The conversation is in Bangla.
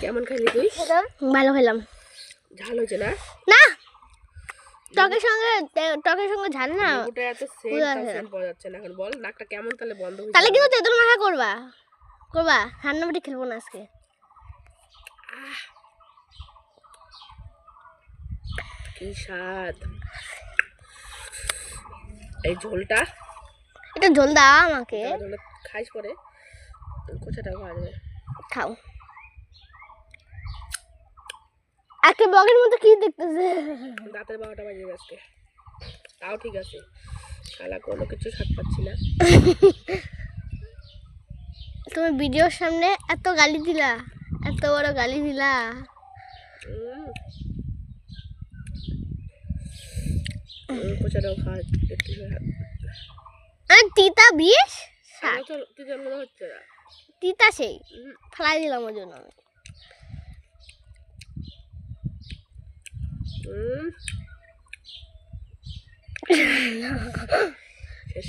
কেমন খাইলি তুই? ভালো খেলাম। ঝাল হয়েছে না? না, টকের সঙ্গে ঝাল না। ওটা এত সেন্ট পাওয়া যাচ্ছে না এখন। বল নাকটা কেমন তাহলে বন্ধ হয়ে তাহলে কিন্তু তেঁতুল মাখা করবা ঠান্ডা মিঠে খেলবো না আজকে। কি স্বাদ এই ঝোলটা। এটা ঝোল দাও আমাকে। খাইস পরে কোচাটা ভাজবে। খাও। একটা বগের মতো কি দেখতেছে? দাঁতের 12টা বাজে আজকে। তাও ঠিক আছে, শালা কোনো কিছু স্বাদ পাচ্ছি না। তুমি ভিডিওর সামনে এত গালি দিলা, এত বড় গালি দিলা। কোচাটাও খা একটু। তিতা বিষ তিতা মনে হচ্ছে না। তিতা সেই ফেলাই দিলাম ওর জন্য আমি। শেষ।